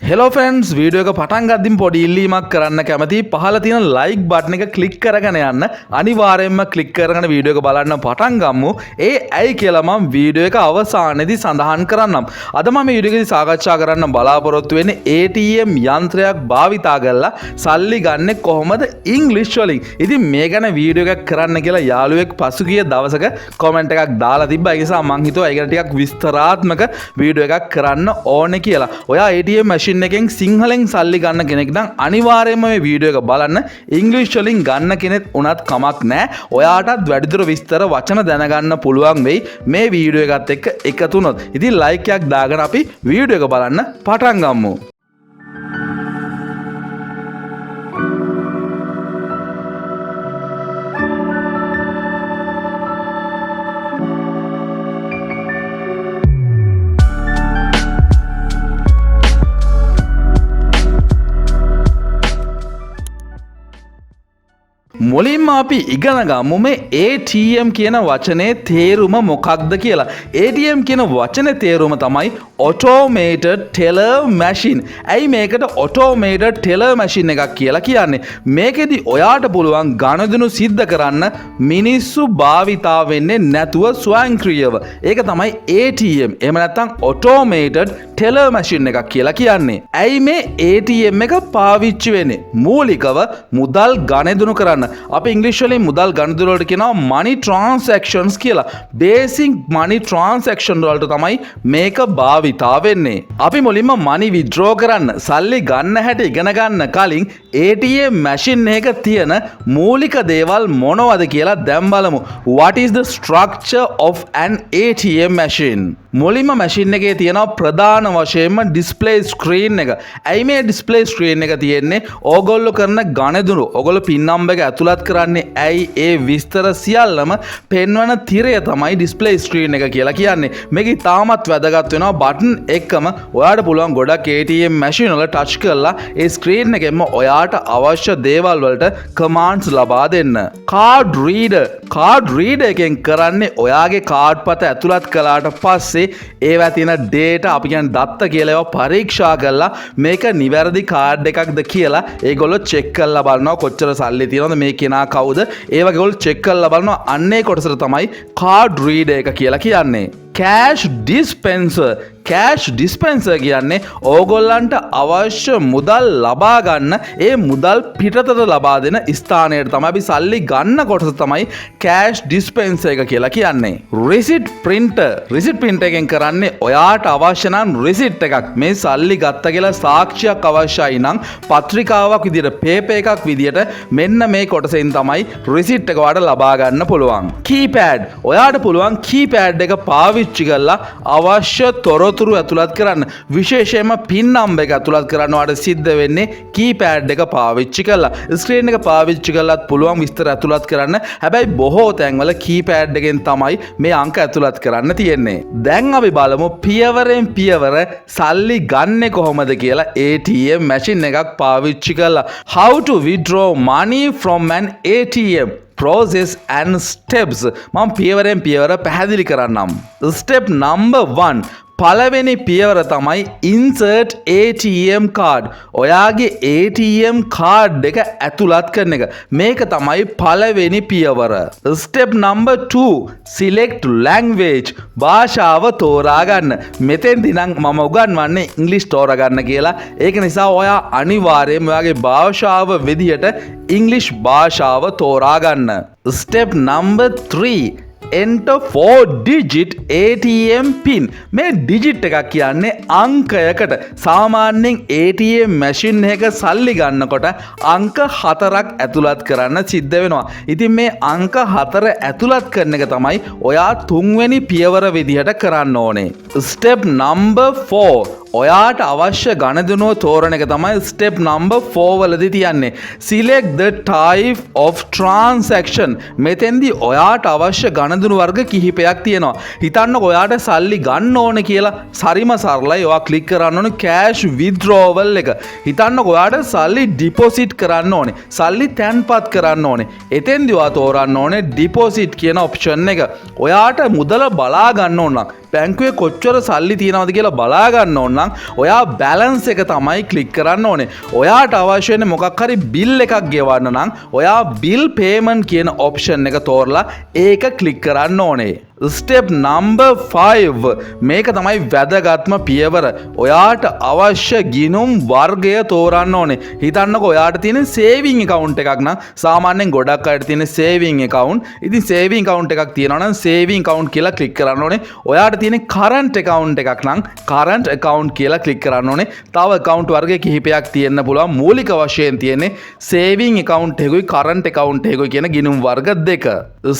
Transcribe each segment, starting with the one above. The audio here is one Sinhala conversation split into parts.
හෙලෝ ෆ්‍රෙන්ඩ්ස් වීඩියෝ එක පටන් ගද්දිම පොඩි ඉල්ලීමක් කරන්න කැමතියි පහළ තියෙන ලයික් බටන් එක ක්ලික් කරගෙන යන්න අනිවාර්යයෙන්ම ක්ලික් කරගෙන වීඩියෝ එක බලන්න පටන් ගමු ඒ ඇයි කියලා මම වීඩියෝ එක අවසානයේදී සඳහන් කරන්නම් අද මම වීඩියෝ එකේදී සාකච්ඡා කරන්න බලාපොරොත්තු වෙන්නේ ATM යන්ත්‍රයක් භාවිතා කරලා සල්ලි ගන්න කොහොමද ඉංග්‍රීසි වලින් ඉතින් මේ ගැන වීඩියෝ එකක් කරන්න කියලා යාළුවෙක් පසුගිය දවසක කමෙන්ට් එකක් දාලා තිබ්බා ඒ නිසා මම හිතුවා ඒක ටිකක් විස්තරාත්මක වීඩියෝ එකක් කරන්න ඕනේ කියලා ඔයා ATM machine එකෙන් සිංහලෙන් සල්ලි ගන්න කෙනෙක් නම් අනිවාර්යයෙන්ම මේ වීඩියෝ එක බලන්න ඉංග්‍රීසි වලින් ගන්න කෙනෙක් උනත් කමක් නැහැ ඔයාටත් වැඩිදුර විස්තර වචන දැනගන්න පුළුවන් වෙයි මේ වීඩියෝ එකත් එක්ක එකතු වුණොත් ඉතින් ලයික් එකක් දාගෙන අපි වීඩියෝ එක බලන්න පටන් ගමු මුලින්ම අපි ඉගෙන ගමු මේ ATM කියන වචනේ තේරුම මොකක්ද කියලා. ATM කියන වචනේ තේරුම තමයි automated teller machine. ඇයි මේකට automated teller machine එකක් කියලා කියන්නේ? මේකෙදි ඔයාට පුළුවන් ගණදෙනු සිද්ධ කරන්න මිනිස්සු භාවිතා වෙන්නේ නැතුව ස්වයංක්‍රීයව. ඒක තමයි ATM. එහෙම නැත්නම් automated teller machine එකක් කියලා කියන්නේ. ඇයි මේ ATM එක පාවිච්චි වෙන්නේ? මූලිකව මුදල් ගණදෙනු කරන්න. අපි ඉංග්‍රීසි වලින් මුදල් ගණදෙනු වලට කියනවා money transactions කියලා. basic money transaction වලට තමයි මේක භාවිතා වෙන්නේ. අපි මුලින්ම money withdraw කරන්න සල්ලි ගන්න හැටි ඉගෙන ගන්න කලින් ATM machine එක තියෙන මූලික දේවල් මොනවද කියලා දැන් බලමු. What is the structure of an ATM machine? මුලින්ම machine එකේ තියෙන ප්‍රධාන වශයෙන්ම display screen එක. ඇයි මේ display screen එක තියෙන්නේ? ඕගොල්ලෝ කරන ගණදෙනු ඕගොල්ලෝ pin number එක ඇතුළත් කරන්නේ ඇයි ඒ විස්තර සියල්ලම පෙන්වන තිරය තමයි display screen එක කියලා කියන්නේ. මේක ඉතාමත් වැදගත් වෙනවා බටන් එකම ඔයාට පුළුවන් ගොඩක් ATM machine වල touch කරලා ඒ screen එකෙන්ම ඔයාට අවශ්‍ය දේවල් වලට commands ලබා දෙන්න. card reader එකෙන් කරන්නේ ඔයාගේ කාඩ් පත ඇතුළත් කළාට පස්සේ ඒවා තියෙන data අපි කියන්නේ දත්ත කියලා ඒවා පරීක්ෂා කරලා මේක නිවැරදි කාඩ් එකක්ද කියලා ඒගොල්ලෝ check කරලා බලනවා කොච්චර සල්ලි තියෙනවද මේ කෙනා කවුද ඒ වගේ ඒගොල්ලෝ check කරලා බලනවා අන්නේ කොටසට තමයි card reader එක කියලා කියන්නේ. cash dispenser කියන්නේ ඕගොල්ලන්ට අවශ්‍ය මුදල් ලබා ගන්න ඒ මුදල් පිටතට ලබා දෙන ස්ථානයට තමයි අපි සල්ලි ගන්න කොටස තමයි cash dispenser එක කියලා කියන්නේ. receipt printer එකෙන් කරන්නේ ඔයාට අවශ්‍ය නම් receipt එකක් මේ සල්ලි ගත්ත කියලා සාක්ෂියක් අවශ්‍යයි නම් පත්‍රිකාවක් විදියට paper එකක් විදියට මෙන්න මේ කොටසෙන් තමයි receipt එක ඔයාට ලබා ගන්න පුළුවන්. keypad ඔයාට පුළුවන් keypad එක පාවිච්චි කරලා අවශ්‍ය තොරතුරු ඇතුළත් කරන්න විශේෂයෙන්ම පින් නම්බර් එක ඇතුළත් කරන්න ඔයාලට සිද්ධ වෙන්නේ කීපෑඩ් එක පාවිච්චි කරලා ස්ක්‍රීන් එක පාවිච්චි කරලත් පුළුවන් විස්තර ඇතුළත් කරන්න හැබැයි බොහෝ තැන්වල කීපෑඩ් එකෙන් තමයි මේ අංක ඇතුළත් කරන්න තියෙන්නේ දැන් අපි බලමු පියවරෙන් පියවර සල්ලි ගන්නෙ කොහොමද කියලා ATM machine එකක් පාවිච්චි කරලා how to withdraw money from an ATM process and steps මම පියවරෙන් පියවර පැහැදිලි කරන්නම් step number 1 පළවෙනි පියවර තමයි insert ATM card. ඔයාගේ ATM card එක ඇතුළත් කරන එක. මේක තමයි පළවෙනි පියවර. step number 2 select language. භාෂාව තෝරා ගන්න. මෙතෙන්දී නම් මම උගන්වන්නේ ඉංග්‍රීසි තෝරා ගන්න කියලා. ඒක නිසා ඔයා අනිවාර්යයෙන්ම ඔයාගේ භාෂාව විදියට ඉංග්‍රීසි භාෂාව තෝරා ගන්න. step number 3 enter 4-digit ATM pin මේ ඩිජිට් එකක් කියන්නේ අංකයකට සාමාන්‍යයෙන් ATM machine එක සල්ලි ගන්නකොට අංක 4ක් ඇතුළත් කරන්න සිද්ධ වෙනවා. ඉතින් මේ අංක 4 ඇතුළත් කරන එක තමයි ඔයා තුන්වෙනි පියවර විදිහට කරන්න ඕනේ. step number 4 ඔයාට අවශ්‍ය ගණදෙනුව තෝරන එක තමයි step number 4 වලදී තියන්නේ. select the type of transaction. මෙතෙන්දී ඔයාට අවශ්‍ය ගණදෙනු වර්ග කිහිපයක් තියෙනවා. හිතන්නකෝ ඔයාට සල්ලි ගන්න ඕනේ කියලා සරිම සරලයි ඔයා ක්ලික් කරන්න ඕනේ cash withdrawal එක. හිතන්නකෝ ඔයාට සල්ලි deposit කරන්න ඕනේ. සල්ලි තැන්පත් කරන්න ඕනේ. එතෙන්දී ඔයා තෝරන්න ඕනේ deposit කියන option එක. ඔයාට මුදල බලා ගන්න ඕන නම් බැංකුවේ කොච්චර සල්ලි තියෙනවද කියලා බලා ගන්න ඕන නම් ඔයා බැලන්ස් එක තමයි ක්ලික් කරන්න ඕනේ. ඔයාට අවශ්‍ය වෙන්නේ මොකක් හරි බිල් එකක් ගෙවන්න නම් ඔයා බිල් පේමන්ට් කියන ඔප්ෂන් එක තෝරලා ඒක ක්ලික් කරන්න ඕනේ. ස්ටෙප් නම්බර් 5 මේක තමයි වැදගත්ම පියවර. ඔයාට අවශ්‍ය ගිණුම් වර්ගය තෝරන්න ඕනේ. හිතන්නකෝ ඔයාට තියෙන සේවිං account එකක් නම් සාමාන්‍යයෙන් ගොඩක් අයට තියෙන සේවිං account. ඉතින් සේවිං account එකක් තියෙනවා නම් සේවිං account කියලා ක්ලික් කරන්න ඕනේ. ඔයාට තියෙන current account එකක් නම් current account කියලා ක්ලික් කරන්න ඕනේ. තව account වර්ග කිහිපයක් තියෙන්න පුළුවන්. මූලික වශයෙන් තියෙන්නේ සේවිං account එකකුයි current account එකකුයි කියන ගිණුම් වර්ග දෙක.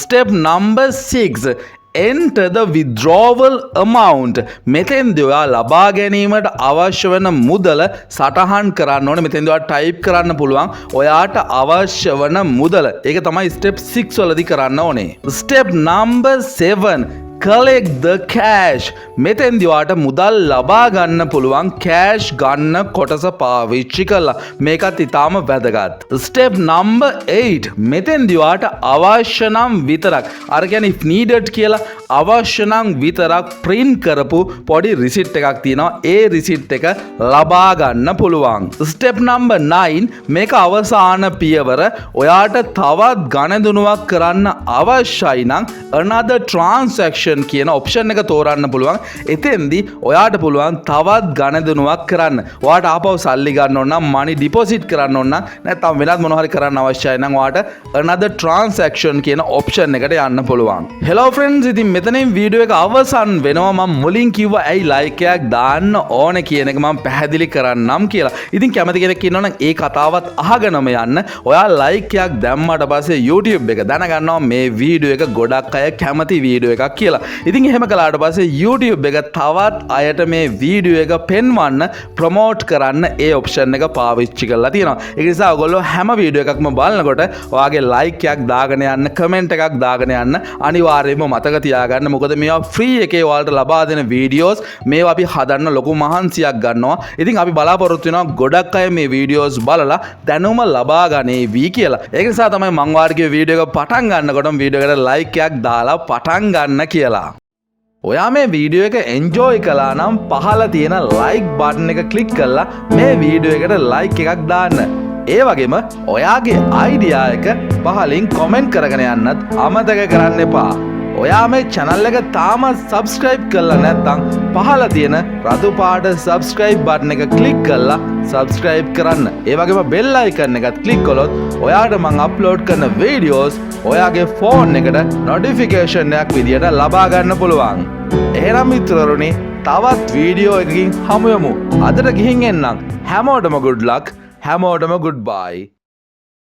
Step number 6 enter the withdrawal amount. මෙතෙන්දී ඔයා ලබා ගැනීමට අවශ්‍ය වෙන මුදල සටහන් කරන්න ඕනේ. මෙතෙන්දී ඔයා ටයිප් කරන්න පුළුවන් ඔයාට අවශ්‍ය වෙන මුදල. ඒක තමයි ස්ටෙප් 6 වලදී කරන්න ඕනේ. Step number 7 collect the cash. මෙතෙන්දී ඔයාට මුදල් ලබා ගන්න පුළුවන් කෑෂ් ගන්න කොටස පාවිච්චි කරලා. මේකත් ඊටාම වැදගත්. ස්ටෙප් නම්බර් 8 මෙතෙන්දී ඔයාට අවශ්‍ය නම් විතරක් අර කියන්නේ if needed කියලා අවශ්‍ය නම් විතරක් print කරපු පොඩි receipt එකක් තියෙනවා. ඒ receipt එක ලබා ගන්න පුළුවන්. ස්ටෙප් නම්බර් 9 මේක අවසාන පියවර. ඔයාට තවත් ගණදුනුවක් කරන්න අවශ්‍යයි නම් another transaction කියන ඔප්ෂන් එක තෝරන්න පුළුවන්. එතෙන්දී ඔයාට පුළුවන් තවත් ගණදුනුවක් කරන්න. ඔයාට ආපහු සල්ලි ගන්න ඕන නම් money deposit කරන්න ඕන නම් නැත්නම් වෙනත් මොනවා හරි කරන්න අවශ්‍යයි නම් ඔයාට another transaction කියන ඔප්ෂන් එකට යන්න පුළුවන්. hello friends, ඉතින් මෙතනින් වීඩියෝ එක අවසන් වෙනවා. මම මුලින් කිව්වා ඇයි like එකක් දාන්න ඕනේ කියන එක මම පැහැදිලි කරන්නම් කියලා. ඉතින් කැමති කෙනෙක් ඉන්නවා නම් ඒ කතාවත් අහගෙනම යන්න. ඔයා like එකක් දැම්මට පස්සේ YouTube එක දැනගන්නවා මේ වීඩියෝ එක ගොඩක් අය කැමති වීඩියෝ එකක් කියලා. ඉතින් එහෙම කළාට පස්සේ YouTube එක තවත් අයට මේ වීඩියෝ එක පෙන්වන්න ප්‍රොමෝට් කරන්න ඒ ඔප්ෂන් එක පාවිච්චි කරලා තියෙනවා. ඒ නිසා ඔයගොල්ලෝ හැම වීඩියෝ එකක්ම බලනකොට ඔයාගේ like එකක් දාගෙන යන්න, කමෙන්ට් එකක් දාගෙන යන්න අනිවාර්යයෙන්ම මතක තියාගන්න. මොකද මේවා ෆ්‍රී එකේ ඔයාලට ලබා දෙන වීඩියෝස්. මේවා අපි හදන්න ලොකු මහන්සියක් ගන්නවා. ඉතින් අපි බලාපොරොත්තු වෙනවා ගොඩක් අය මේ වීඩියෝස් බලලා දැනුම ලබා ගනේවි කියලා. ඒක නිසා තමයි මම වාර්ගයේ වීඩියෝ එක පටන් ගන්නකොටම වීඩියෝ එකට like එකක් දාලා පටන් ගන්න කියලා. ඔයා මේ වීඩියෝ එක එන්ජෝයි කළා නම් පහළ තියෙන like බටන් එක ක්ලික් කරලා මේ වීඩියෝ එකට like එකක් දාන්න. ඒ වගේම ඔයාගේ අයිඩියා එක පහලින් කොමෙන්ට් කරගෙන යන්නත් අමතක කරන්න එපා. ඔයා මේ channel එක තාමත් subscribe කරලා නැත්නම් පහළ තියෙන රතු පාට subscribe button එක click කරලා subscribe කරන්න. ඒ වගේම bell icon එකත් click කළොත් ඔයාට මම upload කරන videos ඔයාගේ phone එකට notification එකක් විදියට ලබා ගන්න පුළුවන්. එහෙනම් මිත්‍රවරුනි, තවත් වීඩියෝ එකකින් හමු යමු. අදට ගිහින් එන්නම්. හැමෝටම good luck. හැමෝටම goodbye.